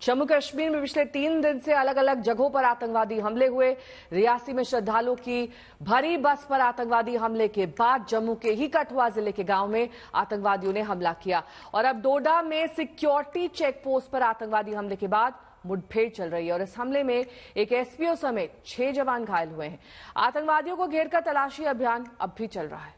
जम्मू कश्मीर में पिछले 3 दिन से अलग अलग जगहों पर आतंकवादी हमले हुए। रियासी में श्रद्धालुओं की भरी बस पर आतंकवादी हमले के बाद जम्मू के ही कठुआ जिले के गांव में आतंकवादियों ने हमला किया और अब डोडा में सिक्योरिटी चेक पोस्ट पर आतंकवादी हमले के बाद मुठभेड़ चल रही है और इस हमले में एक एसपीओ समेत 6 जवान घायल हुए हैं। आतंकवादियों को घेरकर तलाशी अभियान अब भी चल रहा है।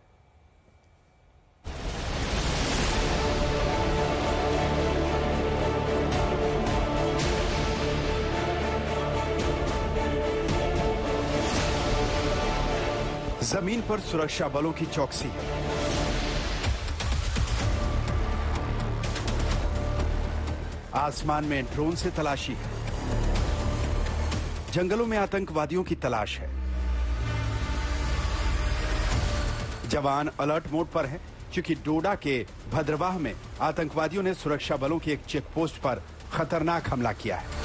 जमीन पर सुरक्षा बलों की चौकसी है। आसमान में ड्रोन से तलाशी है। जंगलों में आतंकवादियों की तलाश है। जवान अलर्ट मोड पर हैं क्योंकि डोडा के भद्रवाह में आतंकवादियों ने सुरक्षा बलों की एक चेक पोस्ट पर खतरनाक हमला किया है।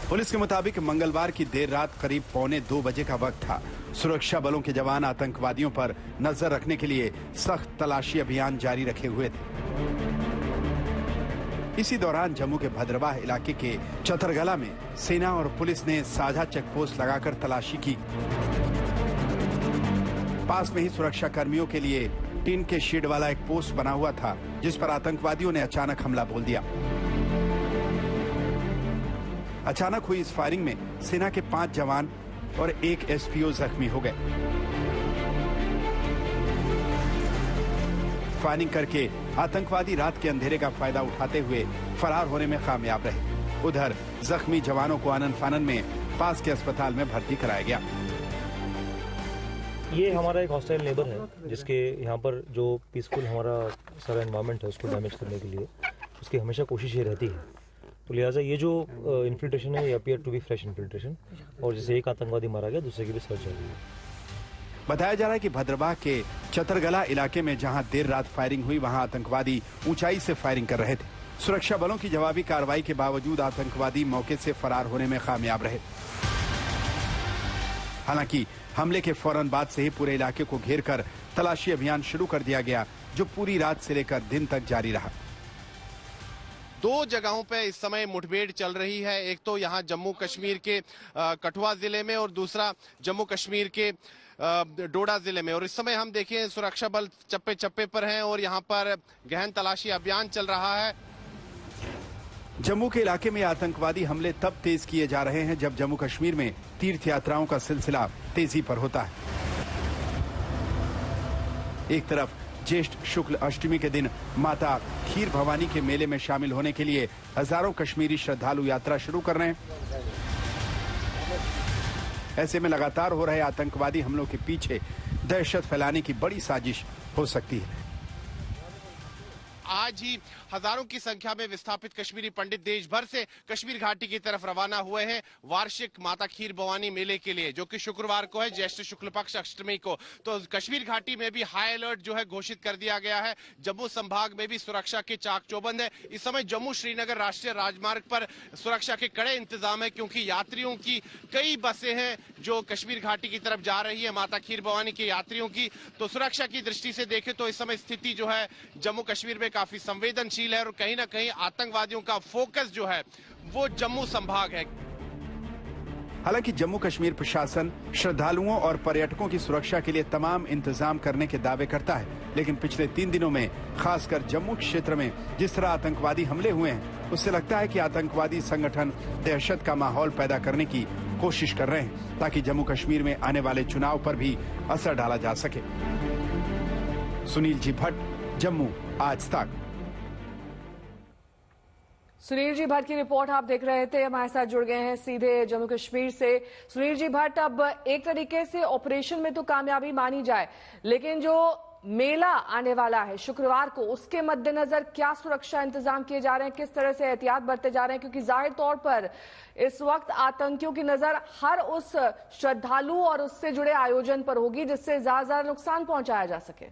पुलिस के मुताबिक मंगलवार की देर रात करीब 1:45 बजे का वक्त था। सुरक्षा बलों के जवान आतंकवादियों पर नजर रखने के लिए सख्त तलाशी अभियान जारी रखे हुए थे। इसी दौरान जम्मू के भद्रवाह इलाके के चतरगला में सेना और पुलिस ने साझा चेक पोस्ट लगाकर तलाशी की। पास में ही सुरक्षा कर्मियों के लिए टीन के शेड वाला एक पोस्ट बना हुआ था जिस पर आतंकवादियों ने अचानक हमला बोल दिया। अचानक हुई इस फायरिंग में सेना के 5 जवान और एक एसपीओ जख्मी हो गए। फायरिंग करके आतंकवादी रात के अंधेरे का फायदा उठाते हुए फरार होने में कामयाब रहे। उधर जख्मी जवानों को आनन फानन में पास के अस्पताल में भर्ती कराया गया। ये हमारा एक हॉस्टाइल नेबर है जिसके यहाँ पर जो पीसफुल हमारा सारा एनवायरनमेंट है उसको डैमेज करने के लिए उसकी हमेशा कोशिश ये रहती है। तो लिहाजा ये जो इन्फिल्ट्रेशन है ये appear to be fresh infiltration और जैसे एक आतंकवादी मारा गया दूसरे की भी सर्च चल रही है। बताया जा रहा है कि भद्रवाह के चतरगला इलाके में जहां देर रात फायरिंग हुई वहां आतंकवादी ऊंचाई से फायरिंग कर रहे थे। सुरक्षा बलों की जवाबी कार्रवाई के बावजूद आतंकवादी मौके से फरार होने में कामयाब रहे। हालांकि हमले के फौरन बाद से ही पूरे इलाके को घेरकर तलाशी अभियान शुरू कर दिया गया जो पूरी रात से लेकर दिन तक जारी रहा। 2 जगहों पे इस समय मुठभेड़ चल रही है। एक तो यहाँ जम्मू कश्मीर के कठुआ जिले में और दूसरा जम्मू कश्मीर के डोडा जिले में। और इस समय हम देखें सुरक्षा बल चप्पे चप्पे पर हैं और यहाँ पर गहन तलाशी अभियान चल रहा है। जम्मू के इलाके में आतंकवादी हमले तब तेज किए जा रहे हैं जब जम्मू कश्मीर में तीर्थ यात्राओं का सिलसिला तेजी पर होता है। एक तरफ ज्येष्ठ शुक्ल अष्टमी के दिन माता खीर भवानी के मेले में शामिल होने के लिए हजारों कश्मीरी श्रद्धालु यात्रा शुरू कर रहे हैं। ऐसे में लगातार हो रहे आतंकवादी हमलों के पीछे दहशत फैलाने की बड़ी साजिश हो सकती है। आज ही हजारों की संख्या में विस्थापित कश्मीरी पंडित देश भर से कश्मीर घाटी की तरफ रवाना हुए हैं वार्षिक माता खीर भवानी मेले के लिए जो कि शुक्रवार को है, ज्येष्ठ शुक्ल पक्ष अष्टमी को। तो कश्मीर घाटी में भी हाई अलर्ट जो है घोषित कर दिया गया है। जम्मू संभाग में भी सुरक्षा के चाक चौबंद है। इस समय जम्मू श्रीनगर राष्ट्रीय राजमार्ग पर सुरक्षा के कड़े इंतजाम है क्योंकि यात्रियों की कई बसें हैं जो कश्मीर घाटी की तरफ जा रही है माता खीर भवानी के यात्रियों की। तो सुरक्षा की दृष्टि से देखें तो इस समय स्थिति जो है जम्मू कश्मीर में काफी संवेदनशील है और कहीं ना कहीं आतंकवादियों का फोकस जो है वो जम्मू संभाग है। हालांकि जम्मू कश्मीर प्रशासन श्रद्धालुओं और पर्यटकों की सुरक्षा के लिए तमाम इंतजाम करने के दावे करता है, लेकिन पिछले 3 दिनों में खासकर जम्मू क्षेत्र में जिस तरह आतंकवादी हमले हुए हैं उससे लगता है कि आतंकवादी संगठन दहशत का माहौल पैदा करने की कोशिश कर रहे हैं ताकि जम्मू कश्मीर में आने वाले चुनाव पर भी असर डाला जा सके। सुनील जी भट्ट, जम्मू आज तक। सुनील जी भट्ट की रिपोर्ट आप देख रहे थे, हमारे साथ जुड़ गए हैं सीधे जम्मू कश्मीर से। सुनील जी भट्ट, अब एक तरीके से ऑपरेशन में तो कामयाबी मानी जाए, लेकिन जो मेला आने वाला है शुक्रवार को उसके मद्देनजर क्या सुरक्षा इंतजाम किए जा रहे हैं, किस तरह से एहतियात बरते जा रहे हैं? क्योंकि जाहिर तौर पर इस वक्त आतंकियों की नजर हर उस श्रद्धालु और उससे जुड़े आयोजन पर होगी जिससे ज्यादा नुकसान पहुंचाया जा सके।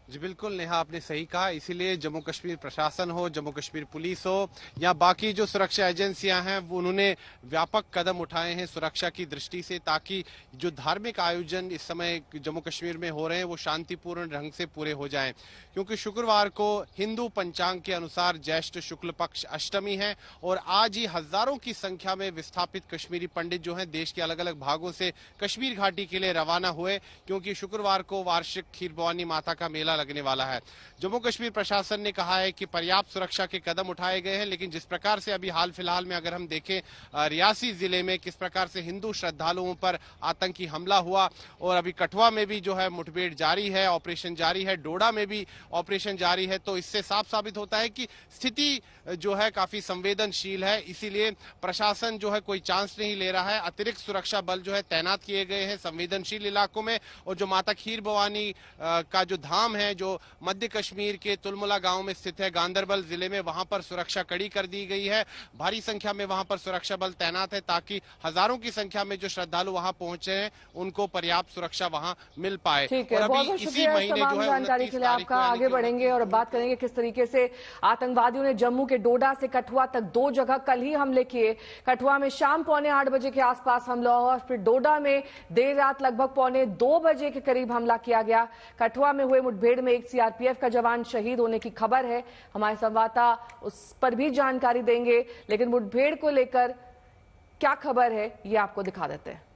जी बिल्कुल नेहा, आपने सही कहा। इसीलिए जम्मू कश्मीर प्रशासन हो, जम्मू कश्मीर पुलिस हो या बाकी जो सुरक्षा एजेंसियां हैं, वो उन्होंने व्यापक कदम उठाए हैं सुरक्षा की दृष्टि से, ताकि जो धार्मिक आयोजन इस समय जम्मू कश्मीर में हो रहे हैं वो शांतिपूर्ण ढंग से पूरे हो जाएं। क्योंकि शुक्रवार को हिंदू पंचांग के अनुसार ज्येष्ठ शुक्ल पक्ष अष्टमी है और आज ही हजारों की संख्या में विस्थापित कश्मीरी पंडित जो हैं देश के अलग अलग भागों से कश्मीर घाटी के लिए रवाना हुए, क्योंकि शुक्रवार को वार्षिक खीर भवानी माता का मेला लगने वाला है। जम्मू कश्मीर प्रशासन ने कहा है कि पर्याप्त सुरक्षा के कदम उठाए गए हैं, लेकिन जिस प्रकार से अभी हाल फिलहाल में अगर हम देखें रियासी जिले में किस प्रकार से हिंदू श्रद्धालुओं पर आतंकी हमला हुआ और अभी कठुआ में भी जो है मुठभेड़ जारी है, ऑपरेशन जारी है, डोडा में भी ऑपरेशन जारी है, तो इससे साफ साबित होता है कि स्थिति जो है काफी संवेदनशील है। इसीलिए प्रशासन जो है कोई चांस नहीं ले रहा है। अतिरिक्त सुरक्षा बल जो है तैनात किए गए हैं संवेदनशील इलाकों में। और जो माता खीर भवानी का जो धाम है, जो मध्य कश्मीर के तुलमुला गांव में स्थित है, गांदरबल जिले में, वहां पर सुरक्षा कड़ी कर दी गई है। भारी संख्या में वहां पर सुरक्षा बल तैनात है ताकि हजारों की संख्या में जो श्रद्धालु वहां पहुंचे हैं उनको पर्याप्त सुरक्षा वहां मिल पाए। ठीक है, बहुत बहुत शुक्रिया इस तमाम जानकारी के लिए आपका। आगे बढ़ेंगे और बात करेंगे किस तरीके से आतंकवादियों ने जम्मू के डोडा से कठुआ तक 2 जगह कल ही हमले किए। कठुआ में शाम 7:45 बजे के आसपास हमला हुआ और फिर डोडा में देर रात लगभग 1:45 बजे के करीब हमला किया गया। कठुआ में हुए मुठभेड़ में एक सीआरपीएफ का जवान शहीद होने की खबर है। हमारे संवाददाता उस पर भी जानकारी देंगे, लेकिन मुठभेड़ को लेकर क्या खबर है ये आपको दिखा देते हैं।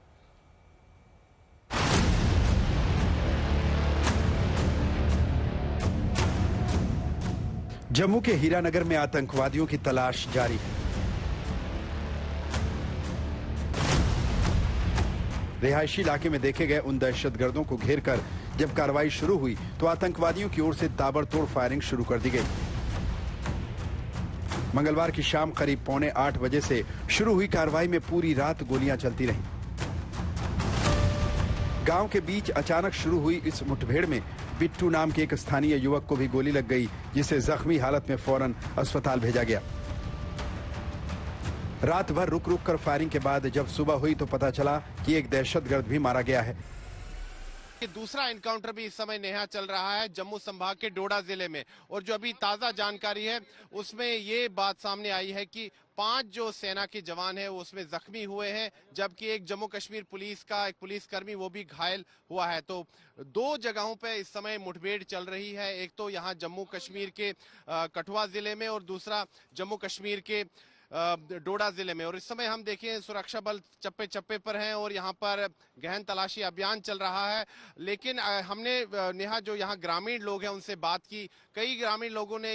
जम्मू के हीरानगर में आतंकवादियों की तलाश जारी है। रिहायशी इलाके में देखे गए उन दहशतगर्दों को घेरकर जब कार्रवाई शुरू हुई तो आतंकवादियों की ओर से ताबड़तोड़ फायरिंग शुरू कर दी गई। मंगलवार की शाम करीब 7:45 बजे से शुरू हुई कार्रवाई में पूरी रात गोलियां चलती रहीं। गांव के बीच अचानक शुरू हुई इस मुठभेड़ में बिट्टू नाम के एक स्थानीय युवक को भी गोली लग गई, जिसे जख्मी हालत में फौरन अस्पताल भेजा गया। रात भर रुक रुक कर फायरिंग के बाद जब सुबह हुई तो पता चला कि एक दहशतगर्द भी मारा गया है। दूसरा एनकाउंटर भी इस समय नेहा चल रहा है जम्मू संभाग के डोडा जिले में, और जो अभी ताजा जानकारी है उसमें ये बात सामने आई है कि 5 जो सेना के जवान हैं वो उसमें जख्मी हुए हैं, जबकि एक जम्मू कश्मीर पुलिस का एक पुलिसकर्मी वो भी घायल हुआ है। तो 2 जगहों पे इस समय मुठभेड़ चल रही है, एक तो यहाँ जम्मू कश्मीर के कठुआ जिले में और दूसरा जम्मू कश्मीर के डोडा जिले में। और इस समय हम देखें सुरक्षा बल चप्पे चप्पे पर हैं और यहाँ पर गहन तलाशी अभियान चल रहा है। लेकिन हमने नेहा जो यहाँ ग्रामीण लोग हैं उनसे बात की। कई ग्रामीण लोगों ने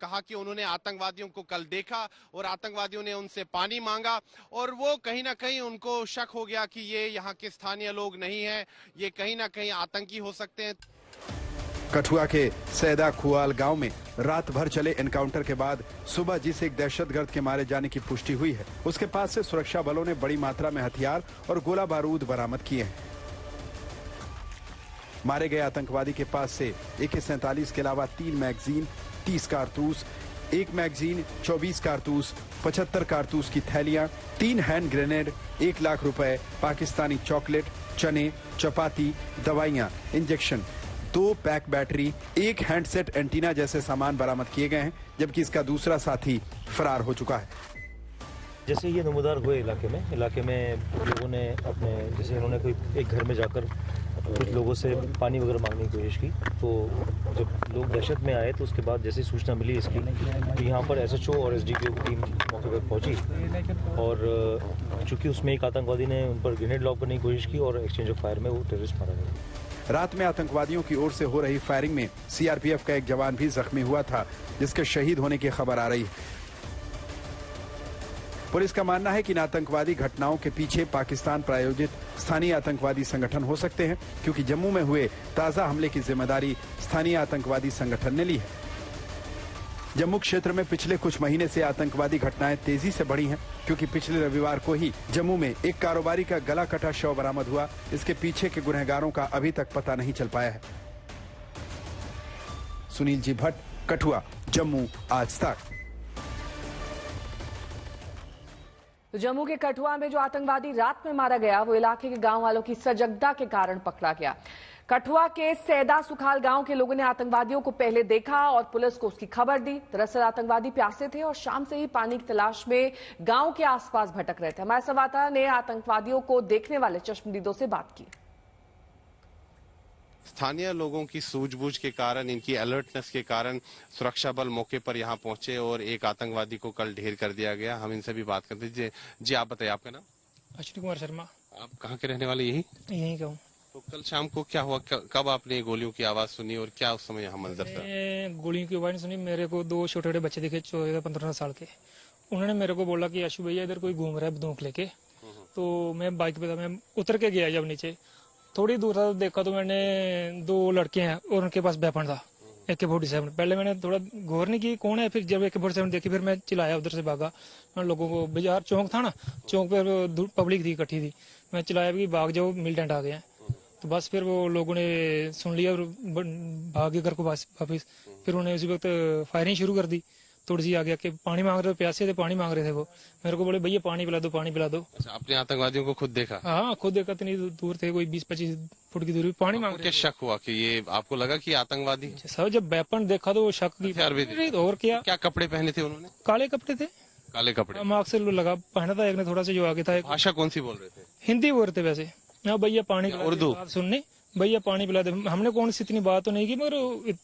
कहा कि उन्होंने आतंकवादियों को कल देखा और आतंकवादियों ने उनसे पानी मांगा और वो कहीं ना कहीं उनको शक हो गया कि ये यहाँ के स्थानीय लोग नहीं है, ये कहीं ना कहीं आतंकी हो सकते हैं। कठुआ के सैदा खुआल गांव में रात भर चले एनकाउंटर के बाद सुबह जिस एक दहशतगर्द के मारे जाने की पुष्टि हुई है, उसके पास से सुरक्षा बलों ने बड़ी मात्रा में हथियार और गोला बारूद बरामद किए हैं। मारे गए आतंकवादी के पास से AK-47 के अलावा 3 मैगजीन, 30 कारतूस, 1 मैगजीन, 24 कारतूस, 75 कारतूस की थैलियां, 3 हैंड ग्रेनेड, 1 लाख रुपए, पाकिस्तानी चॉकलेट, चने, चपाती, दवाइयां, injection, 2 pack battery, 1 handset antenna जैसे सामान बरामद किए गए हैं, जबकि इसका दूसरा साथी फरार हो चुका है। जैसे ये नमूदार हुए इलाके में लोगों ने अपने, जैसे उन्होंने कोई एक घर में जाकर कुछ लोगों से पानी वगैरह मांगने की कोशिश की, तो जब लोग दहशत में आए तो उसके बाद जैसे सूचना मिली इसकी, तो यहाँ पर SHO और SDPO की टीम मौके पर पहुँची और चूंकि उसमें एक आतंकवादी ने उन पर ग्रेनेड लॉक करने की कोशिश की और एक्सचेंज ऑफ फायर में वो टेररिस्ट मारा गया। रात में आतंकवादियों की ओर से हो रही फायरिंग में CRPF का एक जवान भी जख्मी हुआ था, जिसके शहीद होने की खबर आ रही है। पुलिस का मानना है कि इन आतंकवादी घटनाओं के पीछे पाकिस्तान प्रायोजित स्थानीय आतंकवादी संगठन हो सकते हैं, क्योंकि जम्मू में हुए ताजा हमले की जिम्मेदारी स्थानीय आतंकवादी संगठन ने ली है। जम्मू क्षेत्र में पिछले कुछ महीने से आतंकवादी घटनाएं तेजी से बढ़ी हैं, क्योंकि पिछले रविवार को ही जम्मू में एक कारोबारी का गला कटा शव बरामद हुआ। इसके पीछे के गुनहगारों का अभी तक पता नहीं चल पाया है। सुनील जी भट्ट, कठुआ, जम्मू आज तक। तो जम्मू के कठुआ में जो आतंकवादी रात में मारा गया वो इलाके के गांव वालों की सजगता के कारण पकड़ा गया। कठुआ के सैदा सुखाल गांव के लोगों ने आतंकवादियों को पहले देखा और पुलिस को उसकी खबर दी। दरअसल आतंकवादी प्यासे थे और शाम से ही पानी की तलाश में गांव के आसपास भटक रहे थे। हमारे संवाददाता ने आतंकवादियों को देखने वाले चश्मदीदों से बात की। स्थानीय लोगों की सूझबूझ के कारण, इनकी अलर्टनेस के कारण सुरक्षा बल मौके पर यहां पहुंचे और एक आतंकवादी को कल ढेर कर दिया गया। हम इनसे भी बात करते हैं। जी आप बताइए, आपका नाम? अश्विनी कुमार शर्मा। आप कहाँ के रहने वाले? यहीं का हूँ। तो कल शाम को क्या हुआ, कब आपने गोलियों की आवाज सुनी और क्या उस समय यहाँ मंजर था? गोलियों की आवाज सुनी, मेरे को दो छोटे छोटे बच्चे दिखे 14-15 साल के। उन्होंने मेरे को बोला कि आशु भैया इधर कोई घूम रहा है बंदूक लेके। तो मैं बाइक पे था, मैं उतर के गया। जब नीचे थोड़ी दूर था तो देखा तो मैंने दो लड़के हैं और उनके पास वेपन था AK-47। पहले मैंने थोड़ा गौर नहीं की कौन है, फिर जब AK-47 देखी फिर मैं चिल्लाया, उधर से भागा। मैं लोगों को, बाजार चौक था ना, चौक पर पब्लिक थी, इकट्ठी थी। मैं चिल्लाया कि भाग जाओ, मिलिटेंट आ गए हैं। तो बस फिर वो लोगों ने सुन लिया और भाग गए घर को वापस। फिर उन्होंने उसी वक्त फायरिंग शुरू कर दी। थोड़ी सी आगे आके पानी मांग रहे थे, प्यासे थे, पानी मांग रहे थे वो। मेरे को बोले भैया पानी पिला दो, पानी पिला दो। अच्छा, आपने आतंकवादियों को खुद देखा? हाँ, खुद देखा। इतनी दूर थे, कोई 20-25 फुट की दूरी, पानी मांग रहे थे। क्या शक हुआ कि ये, आपको लगा कि आतंकवादी? सर जब वेपन देखा तो शक की। और क्या कपड़े पहने थे उन्होंने? काले कपड़े थे। काले कपड़े? मार्क्स से लगा पहना था एक ने, थोड़ा सा जो आगे था। भाषा कौन सी बोल रहे थे? हिंदी बोल रहे थे वैसे। हाँ भैया पानी, उर्दू सुनने, भैया पानी पिला दे। हमने कौन सी इतनी बात तो नहीं की, मगर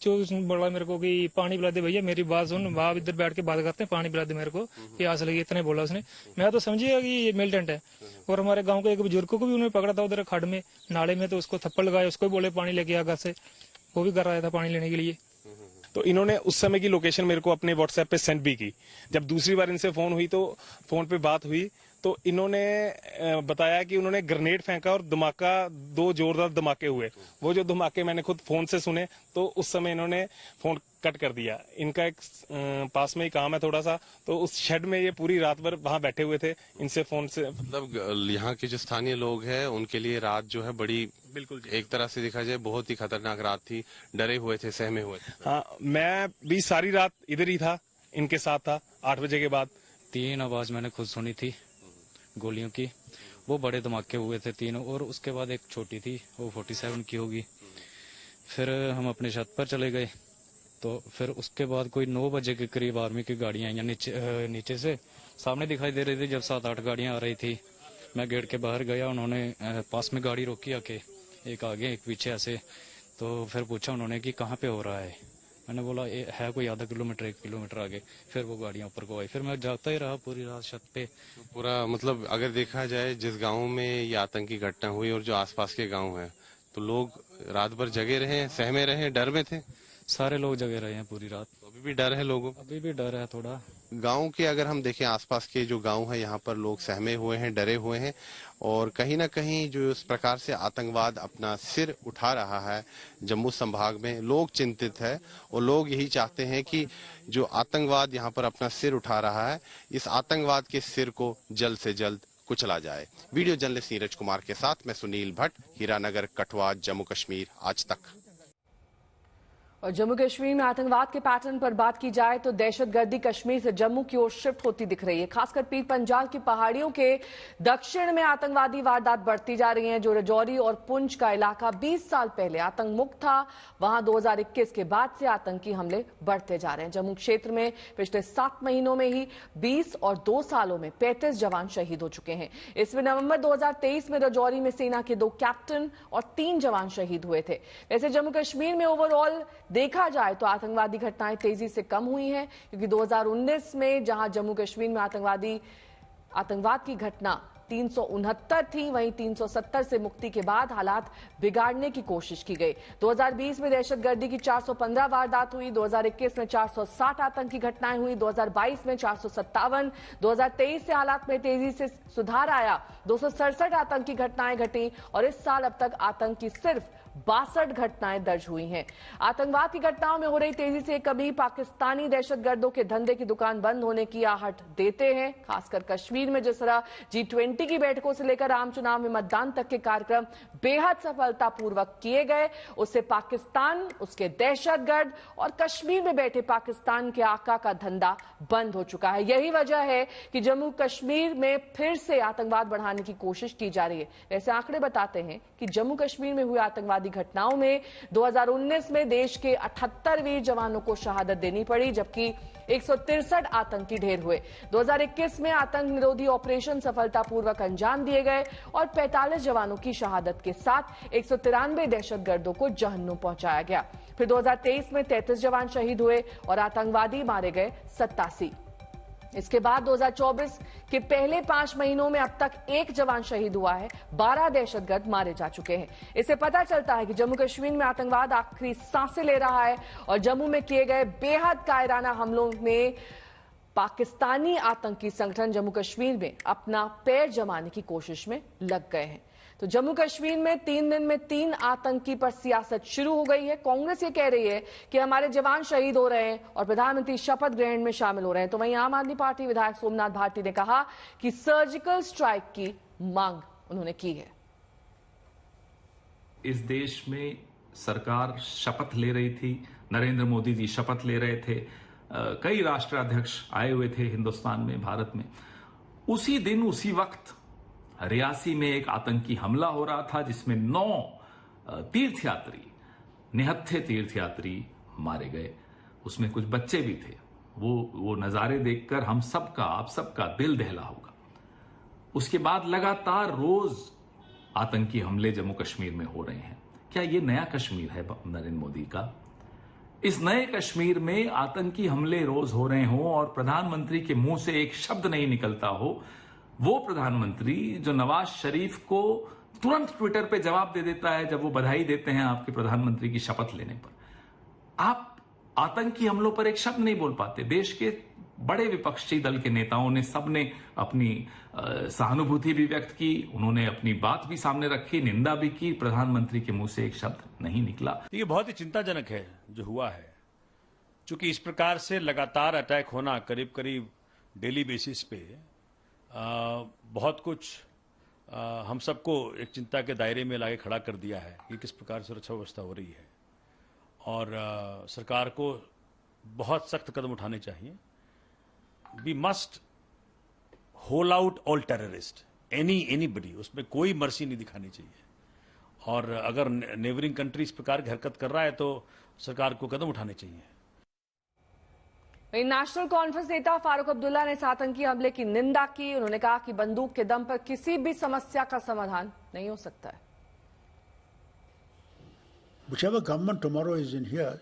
जो बोला मेरे को कि पानी पिला दे भैया, मेरी बात सुन, वहां इधर बैठ के बात करते हैं, पानी पिला दे मेरे को, प्यास लगी, इतने बोला उसने। मैं तो समझिएगा कि ये मिलिटेंट है। और हमारे गांव के एक बुजुर्ग को भी उन्होंने पकड़ा था उधर खड़ में, नाले में, तो उसको थप्पड़ लगाया, उसको बोले पानी लेके आ घर से। वो भी कर आया था पानी लेने के लिए। तो इन्होंने उस समय की लोकेशन मेरे को अपने व्हाट्सएप पे सेंड भी की। जब दूसरी बार इनसे फोन हुई तो फोन पे बात हुई तो इन्होंने बताया कि उन्होंने ग्रेनेड फेंका और धमाका, 2 जोरदार धमाके हुए। वो जो धमाके मैंने खुद फोन से सुने तो उस समय इन्होंने फोन कट कर दिया। इनका एक पास में ही काम है थोड़ा सा, तो उस शेड में ये पूरी रात भर वहां बैठे हुए थे। इनसे फोन से, मतलब यहाँ के जो स्थानीय लोग हैं उनके लिए रात जो है बड़ी, बिल्कुल एक तरह से देखा जाए बहुत ही खतरनाक रात थी। डरे हुए थे, सहमे हुए थे। हाँ, मैं भी सारी रात इधर ही था, इनके साथ था। 8 बजे के बाद 3 आवाज मैंने खुद सुनी थी गोलियों की। वो बड़े धमाके हुए थे 3, और उसके बाद एक छोटी थी, वो 47 की होगी। फिर हम अपने छत पर चले गए। तो फिर उसके बाद कोई 9 बजे के करीब आर्मी की गाड़ियां आई नीचे से सामने दिखाई दे रही थी। जब 7-8 गाड़ियां आ रही थी, मैं गेट के बाहर गया। उन्होंने पास में गाड़ी रोकी आके, एक आगे एक पीछे ऐसे। तो फिर पूछा उन्होंने कि कहाँ पे हो रहा है। मैंने बोला ये है कोई आधा किलोमीटर 1 किलोमीटर आगे। फिर वो गाड़ियां ऊपर को आई। फिर मैं जागता ही रहा पूरी रात छत पे। पूरा मतलब अगर देखा जाए जिस गांव में ये आतंकी घटना हुई और जो आसपास के गांव हैं, तो लोग रात भर जगे रहे, सहमे रहे, डर में थे। सारे लोग जगे रहे हैं पूरी रात। अभी भी डर है लोगों को? अभी भी डर है थोड़ा। गांव के अगर हम देखें, आसपास के जो गांव है यहाँ पर लोग सहमे हुए हैं, डरे हुए हैं। और कहीं ना कहीं जो इस प्रकार से आतंकवाद अपना सिर उठा रहा है जम्मू संभाग में, लोग चिंतित है। और लोग यही चाहते हैं कि जो आतंकवाद यहाँ पर अपना सिर उठा रहा है, इस आतंकवाद के सिर को जल्द से जल्द कुचला जाए। वीडियो जर्नलिस्ट नीरज कुमार के साथ मैं सुनील भट्ट, हीरानगर, कठुआ, जम्मू कश्मीर, आज तक। और जम्मू कश्मीर में आतंकवाद के पैटर्न पर बात की जाए तो दहशतगर्दी कश्मीर से जम्मू की ओर शिफ्ट होती दिख रही है। खासकर पीर पंजाल की पहाड़ियों के दक्षिण में आतंकवादी वारदात बढ़ती जा रही हैं। जो राजौरी और पुंछ का इलाका 20 साल पहले आतंक मुक्त था, वहां 2021 के बाद से आतंकी हमले बढ़ते जा रहे हैं। जम्मू क्षेत्र में पिछले 7 महीनों में ही 20 और 2 सालों में 35 जवान शहीद हो चुके हैं। इसमें नवंबर 2023 में राजौरी में सेना के 2 कैप्टन और 3 जवान शहीद हुए थे। वैसे जम्मू कश्मीर में ओवरऑल देखा जाए तो आतंकवादी घटनाएं तेजी से कम हुई हैं, क्योंकि 2019 में जहां जम्मू कश्मीर में आतंकवाद की घटना 369 थी, वहीं 370 से मुक्ति के बाद हालात बिगाड़ने की कोशिश की गई। 2020 में दहशतगर्दी की 415 वारदात हुई, 2021 में 460 आतंकी घटनाएं हुई, 2022 में 457, 2023 से हालात में तेजी से सुधार आया, 267 आतंकी घटनाएं घटी और इस साल अब तक आतंक की सिर्फ 62 घटनाएं दर्ज हुई हैं। आतंकवाद की घटनाओं में हो रही तेजी से कभी पाकिस्तानी दहशतगर्दों के धंधे की दुकान बंद होने की आहट देते हैं। खासकर कश्मीर में जिस तरह G20 की बैठकों से लेकर आम चुनाव में मतदान तक के कार्यक्रम बेहद सफलतापूर्वक किए गए, उससे पाकिस्तान, उसके दहशतगर्द और कश्मीर में बैठे पाकिस्तान के आका का धंधा बंद हो चुका है। यही वजह है कि जम्मू कश्मीर में फिर से आतंकवाद बढ़ाने की कोशिश की जा रही है। वैसे आंकड़े बताते हैं कि जम्मू कश्मीर में हुए आतंकवादी घटनाओं में 2019 में देश के 78 वीर जवानों को शहादत देनी पड़ी, जबकि 163 आतंकी ढेर हुए। 2021 में आतंक निरोधी ऑपरेशन सफलतापूर्वक अंजाम दिए गए और 45 जवानों की शहादत के साथ 193 दहशतगर्दों को जहन्नुम पहुंचाया गया। फिर 2023 में 33 जवान शहीद हुए और आतंकवादी मारे गए 87। इसके बाद 2024 के पहले 5 महीनों में अब तक 1 जवान शहीद हुआ है, 12 दहशतगर्द मारे जा चुके हैं। इससे पता चलता है कि जम्मू कश्मीर में आतंकवाद आखिरी सांसें ले रहा है और जम्मू में किए गए बेहद कायराना हमलों में पाकिस्तानी आतंकी संगठन जम्मू कश्मीर में अपना पैर जमाने की कोशिश में लग गए हैं। तो जम्मू कश्मीर में 3 दिन में 3 आतंकी पर सियासत शुरू हो गई है। कांग्रेस ये कह रही है कि हमारे जवान शहीद हो रहे हैं और प्रधानमंत्री शपथ ग्रहण में शामिल हो रहे हैं। तो वहीं आम आदमी पार्टी विधायक सोमनाथ भारती ने कहा कि सर्जिकल स्ट्राइक की मांग उन्होंने की है। इस देश में सरकार शपथ ले रही थी, नरेंद्र मोदी जी शपथ ले रहे थे, कई राष्ट्राध्यक्ष आए हुए थे हिंदुस्तान में, भारत में। उसी दिन उसी वक्त रियासी में एक आतंकी हमला हो रहा था जिसमें 9 तीर्थयात्री, निहत्थे तीर्थयात्री मारे गए। उसमें कुछ बच्चे भी थे। वो नजारे देखकर हम सबका, आप सबका दिल दहला होगा। उसके बाद लगातार रोज आतंकी हमले जम्मू कश्मीर में हो रहे हैं। क्या ये नया कश्मीर है नरेंद्र मोदी का? इस नए कश्मीर में आतंकी हमले रोज हो रहे हों और प्रधानमंत्री के मुंह से एक शब्द नहीं निकलता हो, वो प्रधानमंत्री जो नवाज शरीफ को तुरंत ट्विटर पे जवाब दे देता है जब वो बधाई देते हैं आपके प्रधानमंत्री की शपथ लेने पर, आप आतंकी हमलों पर एक शब्द नहीं बोल पाते। देश के बड़े विपक्षी दल के नेताओं ने सबने अपनी सहानुभूति भी व्यक्त की, उन्होंने अपनी बात भी सामने रखी, निंदा भी की, प्रधानमंत्री के मुंह से एक शब्द नहीं निकला। ये बहुत ही चिंताजनक है जो हुआ है, क्योंकि इस प्रकार से लगातार अटैक होना करीब करीब डेली बेसिस पे बहुत कुछ हम सबको एक चिंता के दायरे में लाके खड़ा कर दिया है कि किस प्रकार सुरक्षा व्यवस्था हो रही है। और सरकार को बहुत सख्त कदम उठाने चाहिए। We must hold out all terrorist, anybody, उसमें कोई मर्सी नहीं दिखानी चाहिए। और अगर नेबरिंग कंट्री इस प्रकार की हरकत कर रहा है तो सरकार को कदम उठाने चाहिए। नेशनल कॉन्फ्रेंस नेता फारूक अब्दुल्ला ने इस आतंकी हमले की निंदा की। उन्होंने कहा कि बंदूक के दम पर किसी भी समस्या का समाधान नहीं हो सकता है। Whichever government tomorrow is in here,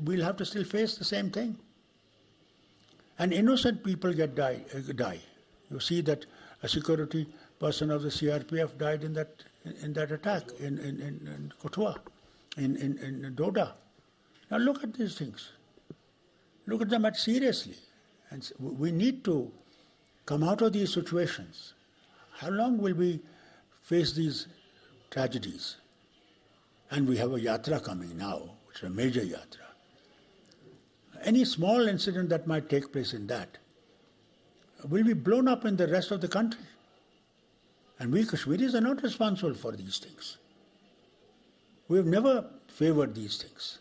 we'll have to still face the same thing. And innocent people die. You see that a security person of the CRPF died in that attack in Kotua, in Doda. Now look at these things. Look at them seriously. And we need to come out of these situations. How long will we face these tragedies? And we have a yatra coming now, which is a major yatra. Any small incident that might take place in that will be blown up in the rest of the country. And we Kashmiris are not responsible for these things. We have never favored these things.